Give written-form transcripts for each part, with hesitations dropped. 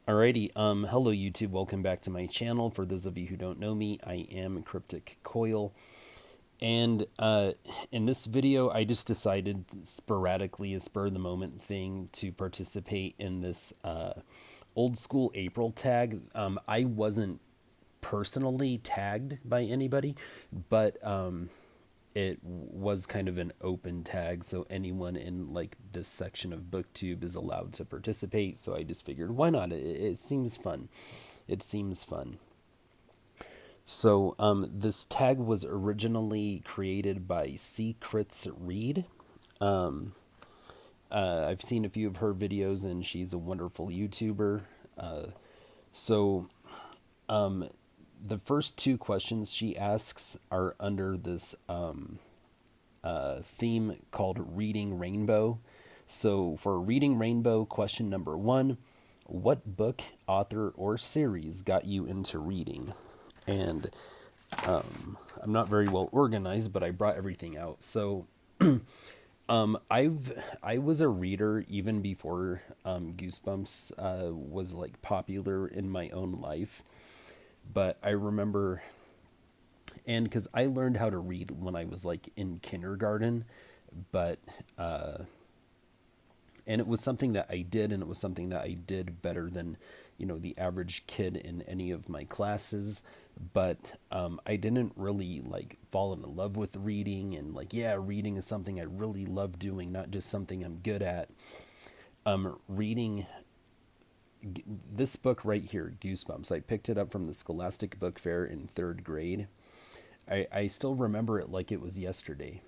Alrighty, hello YouTube, welcome back to my channel. For those of you who don't know me, I am Cryptic Coil, and in this video, I just decided sporadically, a spur of the moment thing, to participate in this old school April tag. I wasn't personally tagged by anybody, but it was kind of an open tag, so anyone in like this section of booktube is allowed to participate. So I just figured, why not? It seems fun. It seems fun. So this tag was originally created by Kritz Reed. um, I've seen a few of her videos, and she's a wonderful YouTuber. uh, so um, the first two questions she asks are under this theme called Reading Rainbow. So, for Reading Rainbow, question number one: what book, author, or series got you into reading? And I'm not very well organized, but I brought everything out. So, I was a reader even before Goosebumps was like popular in my own life. But I remember, and because I learned how to read when I was like in kindergarten, but and it was something that I did, and it was something that I did better than, the average kid in any of my classes. But I didn't really like fall in love with reading, and like, yeah, reading is something I really love doing, not just something I'm good at. Reading this book right here, Goosebumps, I picked it up from the Scholastic Book Fair in third grade. I still remember it like it was yesterday.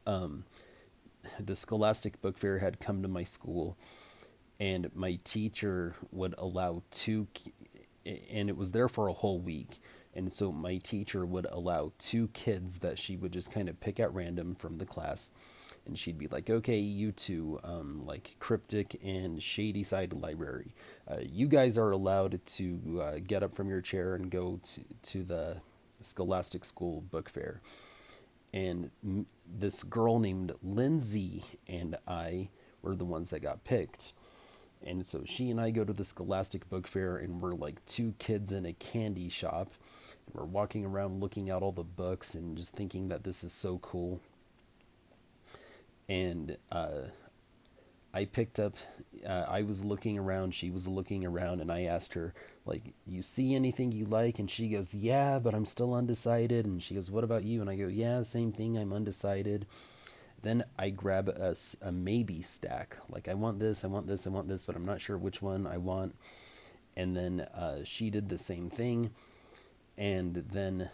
The Scholastic Book Fair had come to my school, and my teacher would allow and it was there for a whole week. And so my teacher would allow two kids that she would just kind of pick at random from the class. And she'd be like, okay, you two, like Cryptic and Shady Side Library, you guys are allowed to get up from your chair and go to the Scholastic School Book Fair. And this girl named Lindsay and I were the ones that got picked. And so she and I go to the Scholastic Book Fair, and we're like two kids in a candy shop. And we're walking around looking at all the books and just thinking that this is so cool. And I picked up, I was looking around, she was looking around, and I asked her, like, you see anything you like? And she goes, yeah, but I'm still undecided. And she goes, what about you? And I go, yeah, same thing, I'm undecided. Then I grab a maybe stack. Like, I want this, I want this, I want this, but I'm not sure which one I want. And then she did the same thing. And then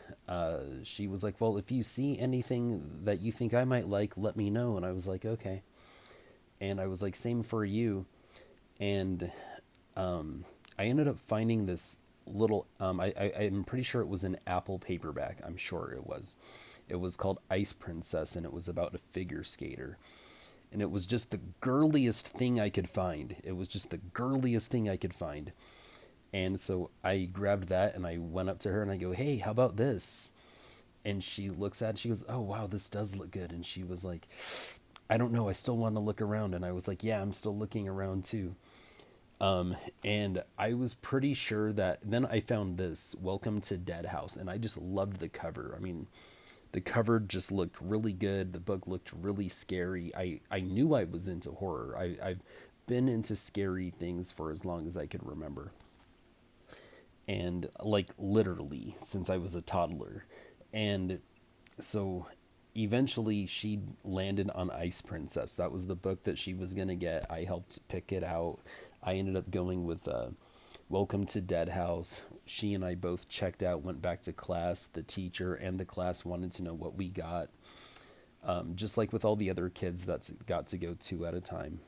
she was like, well, if you see anything that you think I might like, let me know. And I was like, okay. And I was like, same for you. And I ended up finding this little, I'm pretty sure it was an Apple paperback. I'm sure it was. It was called Ice Princess, and it was about a figure skater. And it was just the girliest thing I could find. It was just the girliest thing I could find. And so I grabbed that, and I went up to her and I go, hey, how about this? And she looks at it, she goes, oh, wow, this does look good. And she was like, I don't know, I still want to look around. And I was like, yeah, I'm still looking around too. And I was pretty sure that then I found this Welcome to Dead House, and I just loved the cover. I mean, the cover just looked really good. The book looked really scary. I knew I was into horror. I've been into scary things for as long as I could remember. And like literally since I was a toddler. And so eventually she landed on Ice Princess. That was the book that she was going to get. I helped pick it out. I ended up going with Welcome to Dead House. She and I both checked out, went back to class. The teacher and the class wanted to know what we got. Just like with all the other kids that got to go two at a time.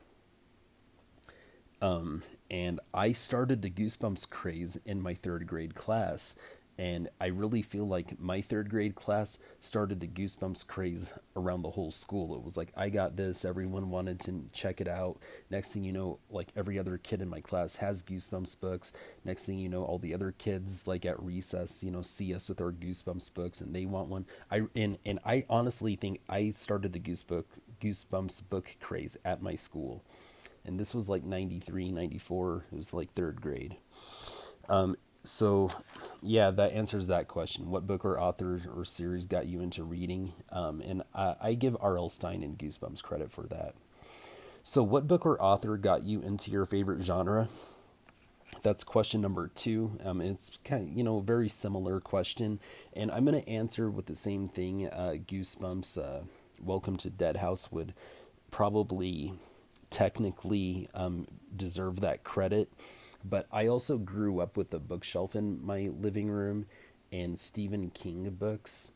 And I started the Goosebumps craze in my third grade class. And I really feel like my third grade class started the Goosebumps craze around the whole school. It was like, I got this, everyone wanted to check it out. Next thing you know, like every other kid in my class has Goosebumps books. Next thing you know, all the other kids, like at recess, see us with our Goosebumps books and they want one. And I honestly think I started the Goosebumps book craze at my school. And this was like 93, 94. It was like third grade. So, yeah, that answers that question. What book or author or series got you into reading? And I give R.L. Stine and Goosebumps credit for that. So, what book or author got you into your favorite genre? That's question number two. It's kind of, very similar question, and I'm going to answer with the same thing. Goosebumps, Welcome to Dead House would probably technically deserve that credit, but I also grew up with a bookshelf in my living room and Stephen King books.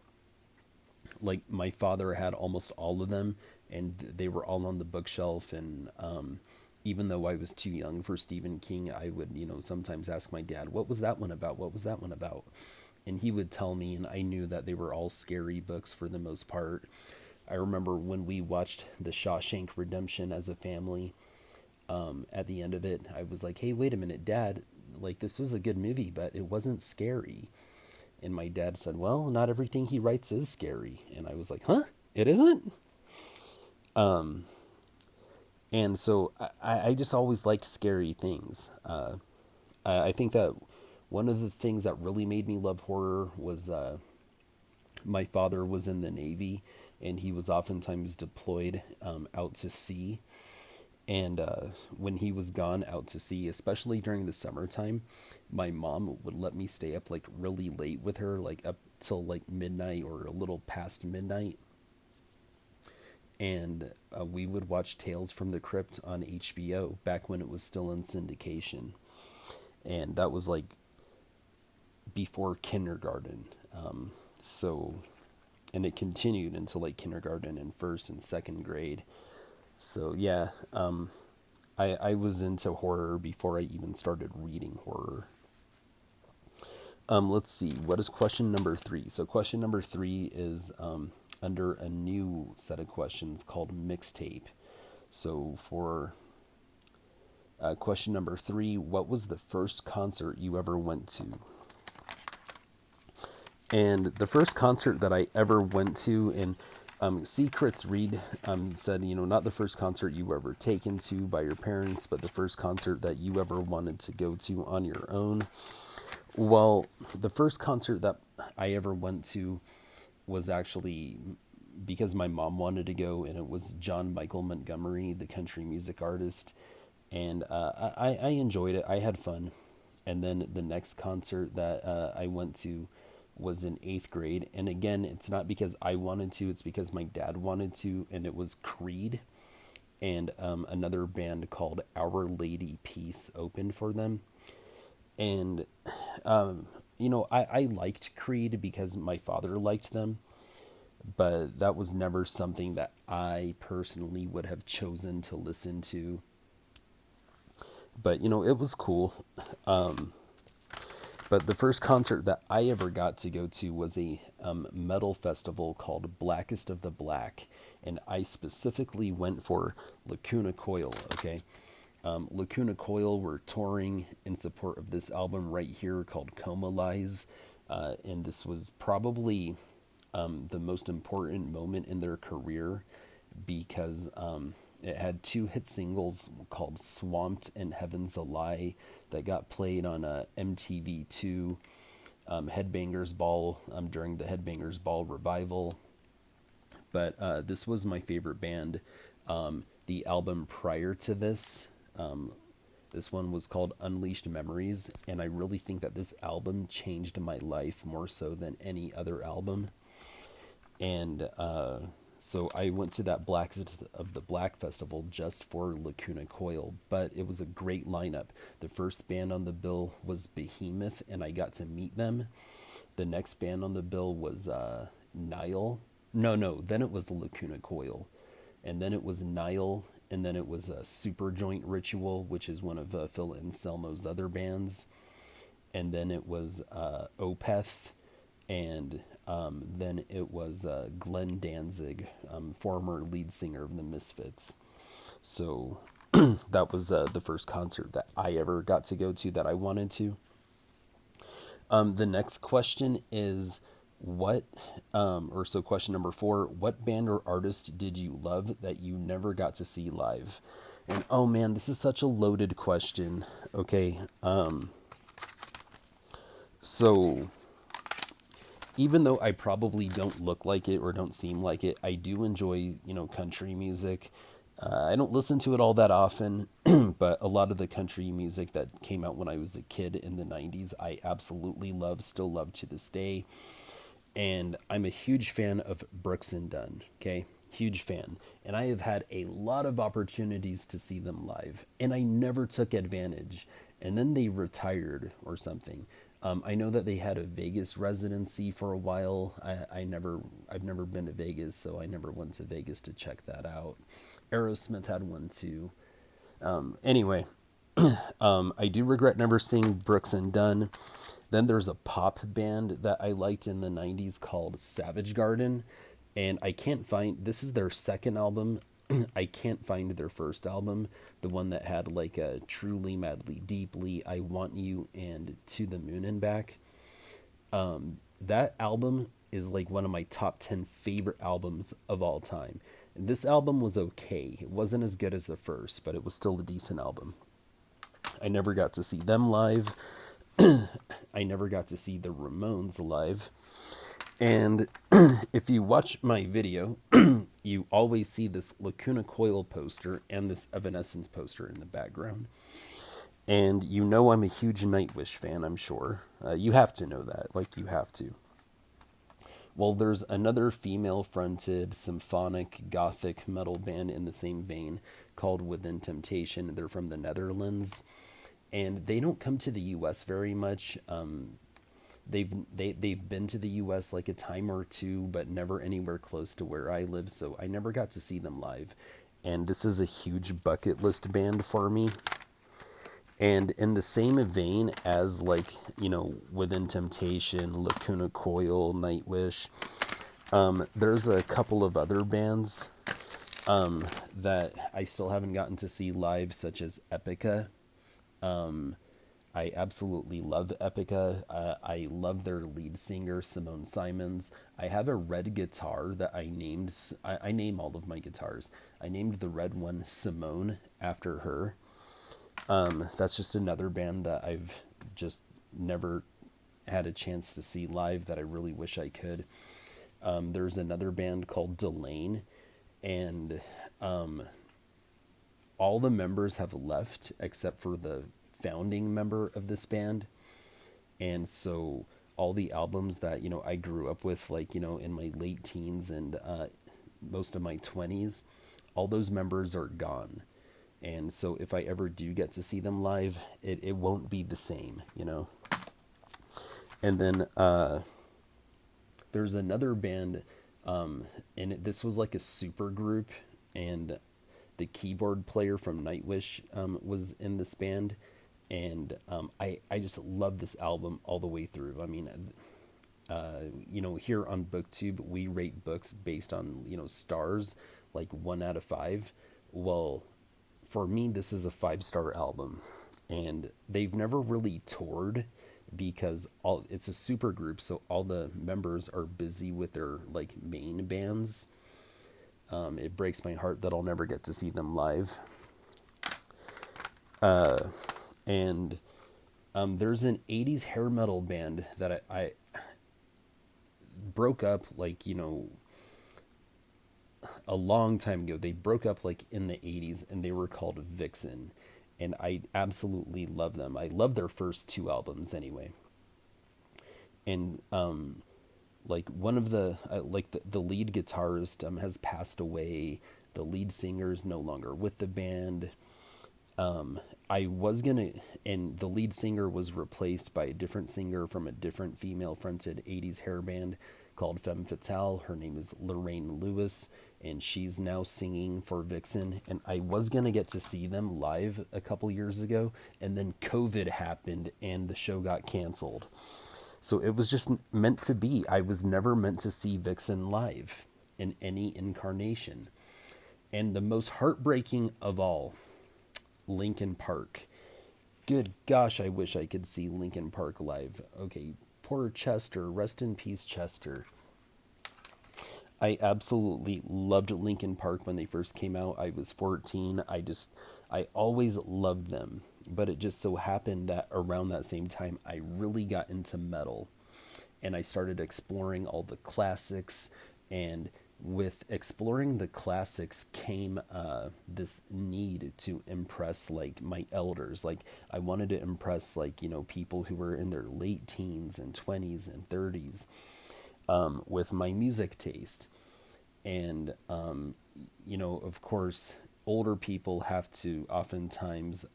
Like my father had almost all of them, and they were all on the bookshelf. And even though I was too young for Stephen King, I would, sometimes ask my dad, "What was that one about? What was that one about?" And he would tell me, and I knew that they were all scary books for the most part. I remember when we watched The Shawshank Redemption as a family. At the end of it, I was like, "Hey, wait a minute, Dad! Like this was a good movie, but it wasn't scary." And my dad said, "Well, not everything he writes is scary." And I was like, "Huh? It isn't?" And so I just always liked scary things. I think that one of the things that really made me love horror was my father was in the Navy, and he was oftentimes deployed out to sea. And when he was gone out to sea, especially during the summertime, my mom would let me stay up like really late with her, like up till like midnight or a little past midnight. And we would watch Tales from the Crypt on HBO back when it was still in syndication. And that was like before kindergarten. So, and it continued until like kindergarten and first and second grade. So, yeah, I was into horror before I even started reading horror. Let's see. What is question number three? So, question number three is under a new set of questions called mixtape. So, for question number three, what was the first concert you ever went to? And the first concert that I ever went to, and C. Kritz Reed said, not the first concert you were ever taken to by your parents, but the first concert that you ever wanted to go to on your own. Well, the first concert that I ever went to was actually because my mom wanted to go, and it was John Michael Montgomery, the country music artist. And I enjoyed it. I had fun. And then the next concert that I went to was in eighth grade. And again, it's not because I wanted to, it's because my dad wanted to. And it was Creed. And another band called Our Lady Peace opened for them. And, I liked Creed because my father liked them. But that was never something that I personally would have chosen to listen to. But, it was cool. But the first concert that I ever got to go to was a metal festival called Blackest of the Black. And I specifically went for Lacuna Coil, okay? Lacuna Coil were touring in support of this album right here called Coma Lies. And this was probably the most important moment in their career because it had two hit singles called Swamped and Heaven's a Lie that got played on MTV2 Headbangers Ball during the Headbangers Ball revival. But this was my favorite band. The album prior to this, this one was called Unleashed Memories, and I really think that this album changed my life more so than any other album. And so I went to that Blackest of the Black festival just for Lacuna Coil, but it was a great lineup. The first band on the bill was Behemoth, and I got to meet them. The next band on the bill was Nile. No, then it was Lacuna Coil, and then it was Nile, and then it was a Super Joint Ritual, which is one of Phil Anselmo's other bands, and then it was Opeth, and then it was Glenn Danzig, former lead singer of the Misfits. So that was the first concert that I ever got to go to that I wanted to. The next question is question number four, what band or artist did you love that you never got to see live? And oh man, this is such a loaded question. Okay. So even though I probably don't look like it or don't seem like it, I do enjoy, country music. I don't listen to it all that often, but a lot of the country music that came out when I was a kid in the 90s, I absolutely love, still love to this day. And I'm a huge fan of Brooks and Dunn, okay? Huge fan. And I have had a lot of opportunities to see them live, and I never took advantage. And then they retired or something. I know that they had a Vegas residency for a while. I've never been to Vegas, so I never went to Vegas to check that out. Aerosmith had one too. Anyway, I do regret never seeing Brooks and Dunn. Then there's a pop band that I liked in the 90s called Savage Garden. And I can't find, this is their second album. I can't find their first album, the one that had like a Truly, Madly, Deeply, I Want You, and To the Moon and Back. That album is like one of my top 10 favorite albums of all time. And this album was okay. It wasn't as good as the first, but it was still a decent album. I never got to see them live. I never got to see the Ramones live. And if you watch my video, you always see this Lacuna Coil poster and this Evanescence poster in the background. And you know I'm a huge Nightwish fan, I'm sure. You have to know that. Like, you have to. Well, there's another female-fronted symphonic gothic metal band in the same vein called Within Temptation. They're from the Netherlands, and they don't come to the U.S. very much. They've been to the U.S. like a time or two, but never anywhere close to where I live, so I never got to see them live. And this is a huge bucket list band for me. And in the same vein as, like, Within Temptation, Lacuna Coil, Nightwish, there's a couple of other bands that I still haven't gotten to see live, such as Epica. I absolutely love Epica. I love their lead singer, Simone Simons. I have a red guitar that I named. I name all of my guitars. I named the red one Simone after her. That's just another band that I've just never had a chance to see live that I really wish I could. There's another band called Delane, and all the members have left except for the founding member of this band. And so all the albums that, I grew up with, like, in my late teens and most of my 20s, all those members are gone. And so if I ever do get to see them live, it won't be the same, And then there's another band, this was like a super group, and the keyboard player from Nightwish was in this band. And I just love this album all the way through. I mean, here on BookTube, we rate books based on, stars, like 1 out of 5. Well, for me, this is a 5-star album. And they've never really toured because it's a super group, so all the members are busy with their, like, main bands. It breaks my heart that I'll never get to see them live. And there's an 80s hair metal band that I broke up, like, a long time ago. They broke up like in the 80s, and they were called Vixen. And I absolutely love them. I love their first 2 albums anyway. And like one of the the lead guitarist has passed away. The lead singer is no longer with the band. I was gonna, and the lead singer was replaced by a different singer from a different female-fronted 80s hair band called Femme Fatale. Her name is Lorraine Lewis, and she's now singing for Vixen. And I was gonna get to see them live a couple years ago, and then COVID happened, and the show got canceled. So it was just meant to be. I was never meant to see Vixen live in any incarnation. And the most heartbreaking of all, Linkin Park. Good gosh, I wish I could see Linkin Park live. Okay, poor Chester. Rest in peace, Chester. I absolutely loved Linkin Park when they first came out. I was 14. I always loved them. But it just so happened that around that same time, I really got into metal and I started exploring all the classics. And with exploring the classics came this need to impress like my elders. Like I wanted to impress like people who were in their late teens and 20s and 30s with my music taste. And of course, older people have to oftentimes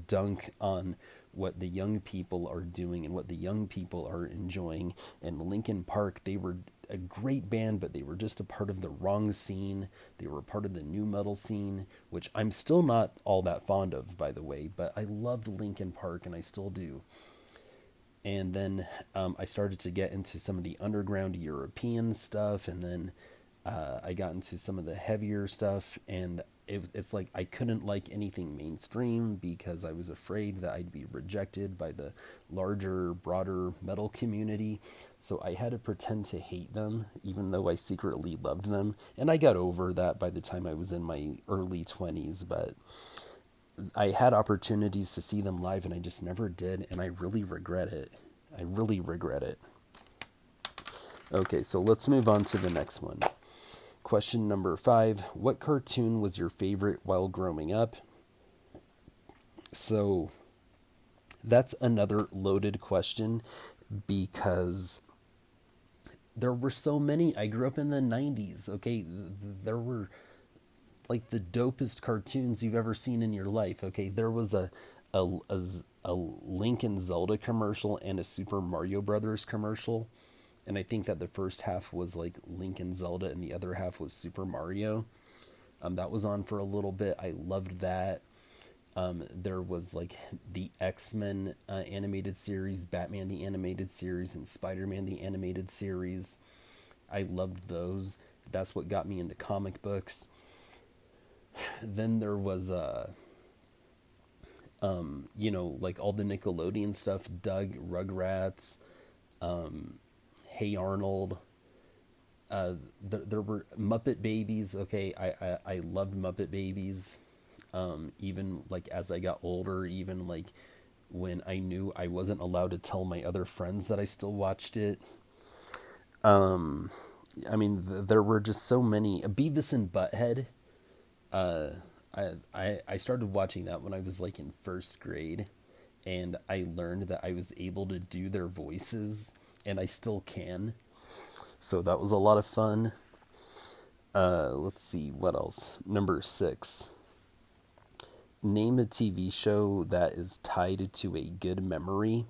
dunk on what the young people are doing and what the young people are enjoying. And Linkin Park, they were a great band, but they were just a part of the wrong scene. They were a part of the new metal scene, which I'm still not all that fond of, by the way, but I loved Linkin Park and I still do. And then I started to get into some of the underground European stuff, and then I got into some of the heavier stuff, and it's like I couldn't like anything mainstream because I was afraid that I'd be rejected by the larger, broader metal community. So I had to pretend to hate them, even though I secretly loved them. And I got over that by the time I was in my early 20s, but I had opportunities to see them live and I just never did, and I really regret it. I really regret it. Okay, so let's move on to the next one. Question number 5. What cartoon was your favorite while growing up? So that's another loaded question because there were so many. I grew up in the 90s, okay? There were like the dopest cartoons you've ever seen in your life, okay? There was a, a, a Link and Zelda commercial and a Super Mario Brothers commercial. And I think that the first half was like Link and Zelda and the other half was Super Mario. That was on for a little bit. I loved that. There was like the X-Men animated series, Batman the animated series, and Spider-Man the animated series. I loved those. That's what got me into comic books. Then there was like all the Nickelodeon stuff, Doug, Rugrats, Hey Arnold. There were Muppet Babies. Okay, I loved Muppet Babies. Even like as I got older, even like when I knew I wasn't allowed to tell my other friends that I still watched it. I mean, there were just so many. Beavis and Butthead. Uh, I started watching that when I was like in first grade, and I learned that I was able to do their voices, and I still can. So that was a lot of fun. Let's see what else. Number 6. Name a TV show that is tied to a good memory.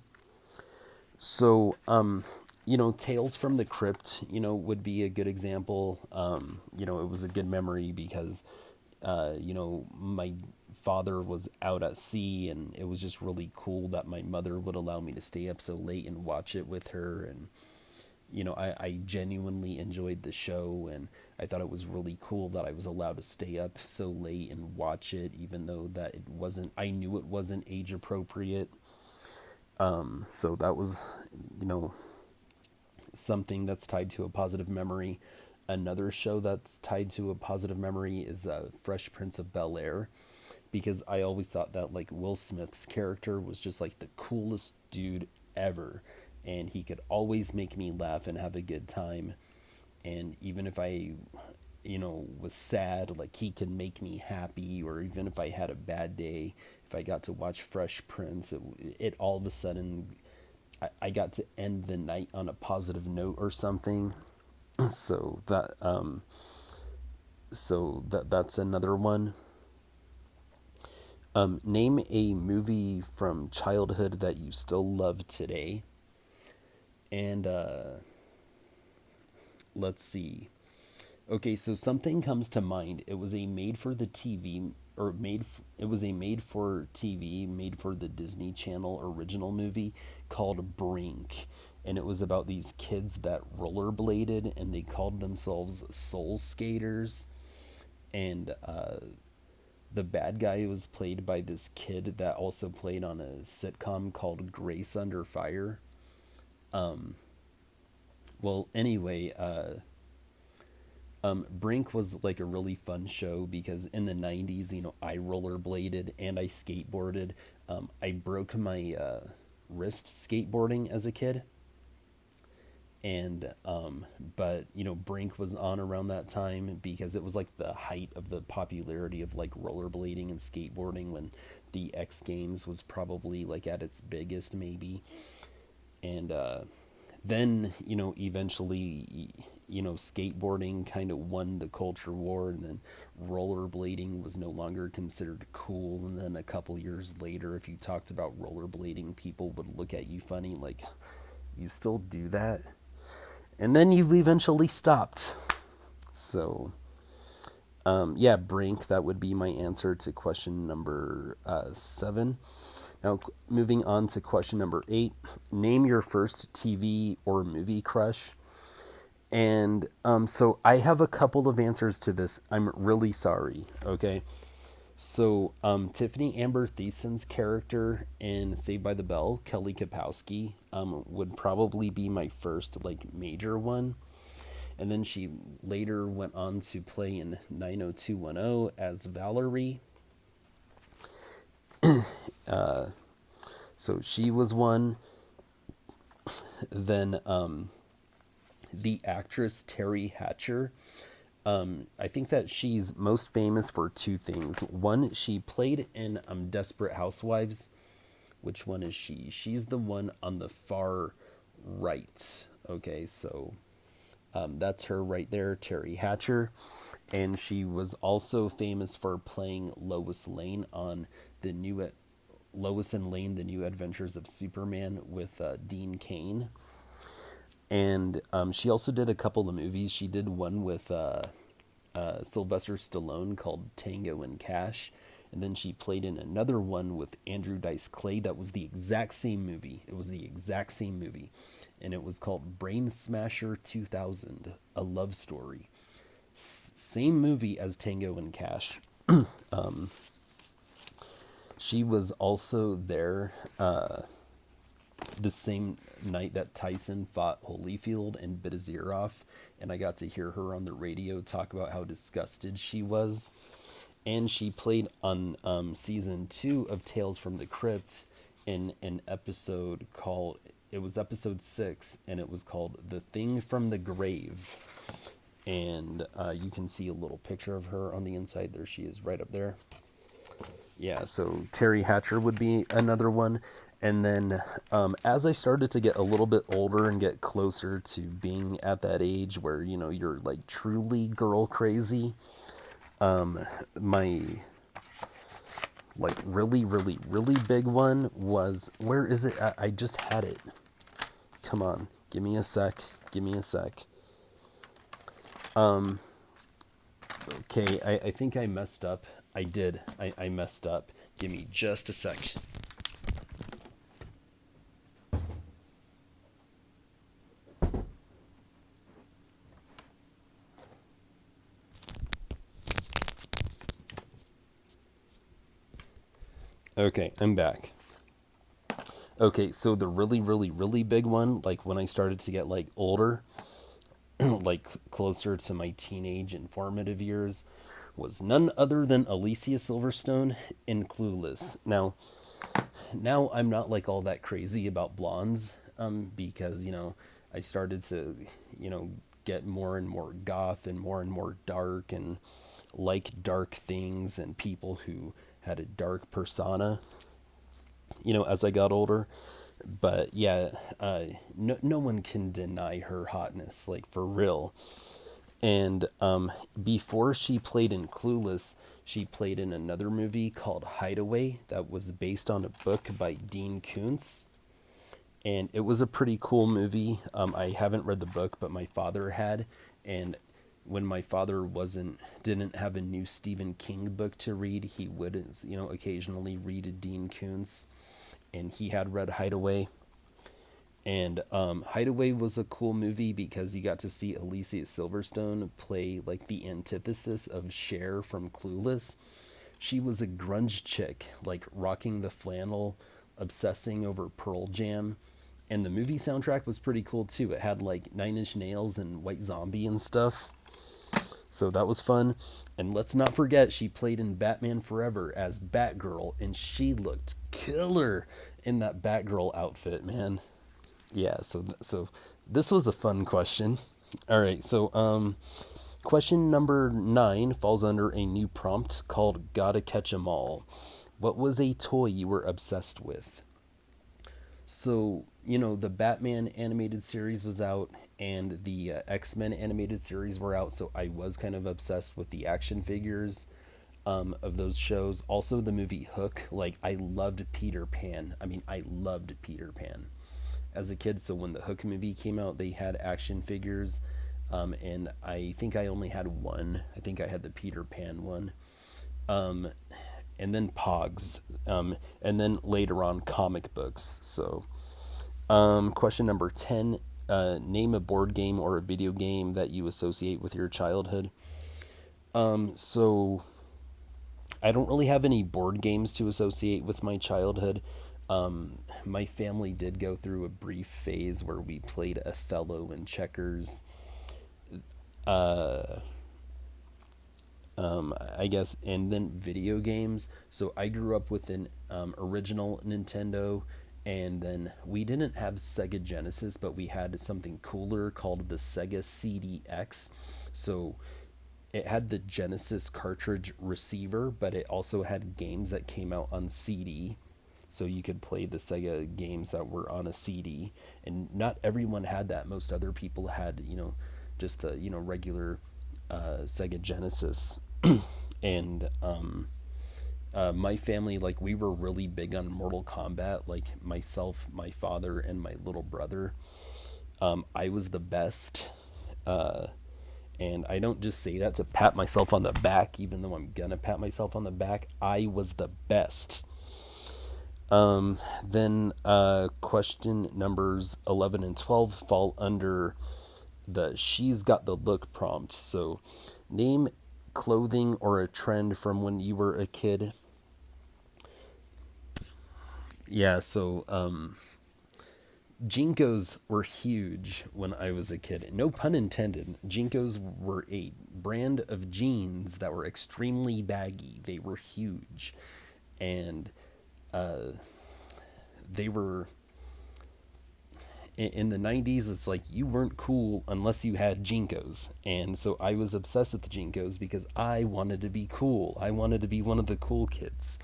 So, Tales from the Crypt, would be a good example. It was a good memory because, my father was out at sea, and it was just really cool that my mother would allow me to stay up so late and watch it with her. And, I genuinely enjoyed the show, and I thought it was really cool that I was allowed to stay up so late and watch it, even though that I knew it wasn't age appropriate. So that was, you know, something that's tied to a positive memory. Another show that's tied to a positive memory is Fresh Prince of Bel Air, because I always thought that like Will Smith's character was just like the coolest dude ever, and he could always make me laugh and have a good time. And even if I, was sad, like he could make me happy, or even if I had a bad day, if I got to watch Fresh Prince, it all of a sudden I got to end the night on a positive note or something. So that's another one. Name a movie from childhood that you still love today. And let's see. Okay, so something comes to mind. It was a made for the TV or it was a made for TV, made for the Disney Channel original movie called Brink. And it was about these kids that rollerbladed and they called themselves soul skaters. And the bad guy was played by this kid that also played on a sitcom called Grace Under Fire. Well, anyway, Brink was like a really fun show because in the 90s, I rollerbladed and I skateboarded. I broke my wrist skateboarding as a kid. And but Brink was on around that time because it was like the height of the popularity of like rollerblading and skateboarding when the X Games was probably like at its biggest maybe. And then eventually skateboarding kind of won the culture war, and then rollerblading was no longer considered cool. And then a couple years later, if you talked about rollerblading, people would look at you funny, like, you still do that? And then you eventually stopped. So yeah, Brink, that would be my answer to question number 7. Now, moving on to question number 8. Name your first TV or movie crush. And so I have a couple of answers to this. I'm really sorry. Okay. So Tiffany Amber Thiessen's character in Saved by the Bell, Kelly Kapowski, would probably be my first like major one. And then she later went on to play in 90210 as Valerie. So she was one. Then the actress Terry Hatcher. I think that she's most famous for two things. One, she played in Desperate Housewives. Which one is she? She's the one on the far right. Okay, so that's her right there, Terry Hatcher. And she was also famous for playing Lois Lane on the new Lois and Lane: The New Adventures of Superman with Dean Cain. And she also did a couple of movies. She did one with Sylvester Stallone called Tango and Cash. And then she played in another one with Andrew Dice Clay that was the exact same movie. It was the exact same movie. And it was called Brain Smasher 2000, A Love Story. Same movie as Tango and Cash. She was also there the same night that Tyson fought Holyfield and bit his ear off. And I got to hear her on the radio talk about how disgusted she was. And she played on season 2 of Tales from the Crypt in an episode called, it was episode 6, and it was called The Thing from the Grave. And you can see a little picture of her on the inside. There she is, right up there. Yeah, so Terry Hatcher would be another one. And then as I started to get a little bit older and get closer to being at that age where, you're like truly girl crazy, my like really, really, really big one was, where is it? I just had it. Come on, give me a sec. Give me a sec. Okay, I think I messed up. I did. I messed up. Give me just a sec. Okay, I'm back. Okay, so the really, really, really big one, like when I started to get like older, like closer to my teenage and formative years, was none other than Alicia Silverstone in Clueless. Now I'm not like all that crazy about blondes, because I started to get more and more goth and more dark and like dark things and people who had a dark persona, as I got older. But yeah, no one can deny her hotness, like for real. And before she played in Clueless, she played in another movie called Hideaway that was based on a book by Dean Koontz. And it was a pretty cool movie. I haven't read the book, but my father had. And when my father didn't have a new Stephen King book to read, he would, occasionally read a Dean Koontz. And he had read Hideaway. And Hideaway was a cool movie because you got to see Alicia Silverstone play like the antithesis of Cher from Clueless. She was a grunge chick, like rocking the flannel, obsessing over Pearl Jam. And the movie soundtrack was pretty cool too. It had like Nine Inch Nails and White Zombie and stuff. So that was fun. And let's not forget, she played in Batman Forever as Batgirl, and she looked killer in that Batgirl outfit, man. Yeah, so this was a fun question. All right, so question number 9 falls under a new prompt called Gotta Catch 'em All. What was a toy you were obsessed with? So, the Batman animated series was out and the X-Men animated series were out, so I was kind of obsessed with the action figures of those shows. Also, the movie Hook. Like, I loved Peter Pan. I mean, I loved Peter Pan as a kid. So when the Hook movie came out, they had action figures, and I think I only had one. I think I had the Peter Pan one. And then Pogs, and then later on comic books. So, question number 10, name a board game or a video game that you associate with your childhood. So I don't really have any board games to associate with my childhood. My family did go through a brief phase where we played Othello and checkers. Uh, I guess, and then video games. So I grew up with an original Nintendo, and then we didn't have Sega Genesis, but we had something cooler called the Sega CDX. So it had the Genesis cartridge receiver, but it also had games that came out on CD. So you could play the Sega games that were on a CD, and not everyone had that. Most other people had, just the regular Sega Genesis, and my family, like, we were really big on Mortal Kombat. Like, myself, my father, and my little brother. I was the best. And I don't just say that to pat myself on the back, even though I'm gonna pat myself on the back. I was the best. Then question numbers 11 and 12 fall under the She's Got the Look prompt. So name clothing or a trend from when you were a kid. Yeah, so Jinkos were huge when I was a kid. No pun intended. Jinkos were a brand of jeans that were extremely baggy. They were huge. And they were in the 90s. It's like you weren't cool unless you had Jinkos. And so I was obsessed with Jinkos because I wanted to be cool. I wanted to be one of the cool kids.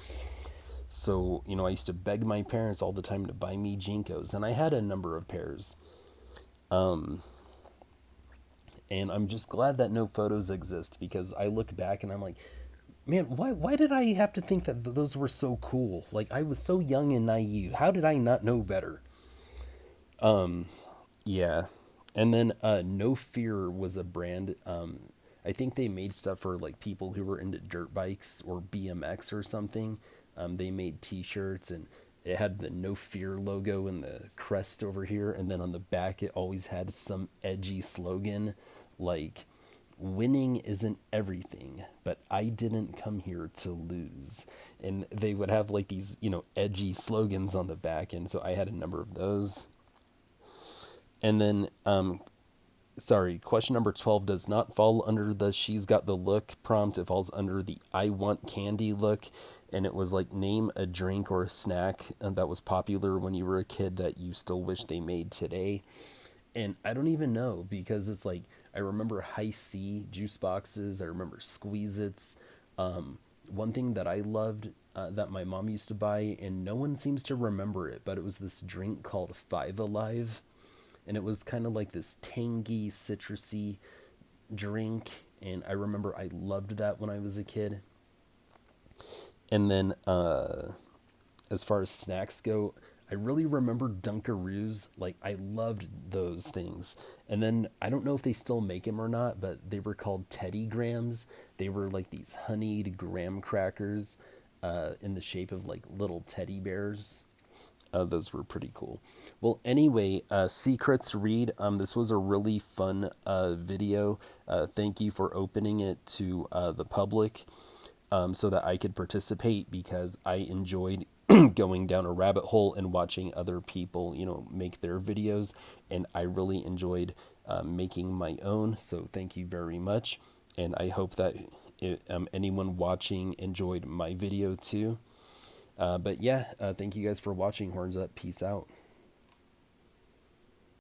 So, I used to beg my parents all the time to buy me Jinkos, and I had a number of pairs. And I'm just glad that no photos exist, because I look back and I'm like, man, why did I have to think that those were so cool? Like, I was so young and naive. How did I not know better? Yeah. And then No Fear was a brand. I think they made stuff for like people who were into dirt bikes or BMX or something. They made T-shirts, and it had the No Fear logo and the crest over here, and then on the back it always had some edgy slogan like winning isn't everything, but I didn't come here to lose. And they would have like these, edgy slogans on the back, and so I had a number of those. And then sorry, question number 12 does not fall under the She's Got the Look prompt. It falls under the I Want Candy look. And it was like, name a drink or a snack that was popular when you were a kid that you still wish they made today. And I don't even know, because it's like, I remember High C juice boxes. I remember Squeeze-Its. One thing that I loved that my mom used to buy, and no one seems to remember it, but it was this drink called Five Alive. And it was kind of like this tangy, citrusy drink. And I remember I loved that when I was a kid. And then as far as snacks go, I really remember Dunkaroos. Like, I loved those things. And then I don't know if they still make them or not, but they were called Teddy Grahams. They were like these honeyed graham crackers in the shape of like little teddy bears. Those were pretty cool. Well, anyway, Kritz Read, this was a really fun video. Thank you for opening it to the public, so that I could participate, because I enjoyed going down a rabbit hole and watching other people, make their videos. And I really enjoyed making my own. So thank you very much. And I hope that anyone watching enjoyed my video too. But yeah, thank you guys for watching. Horns up. Peace out.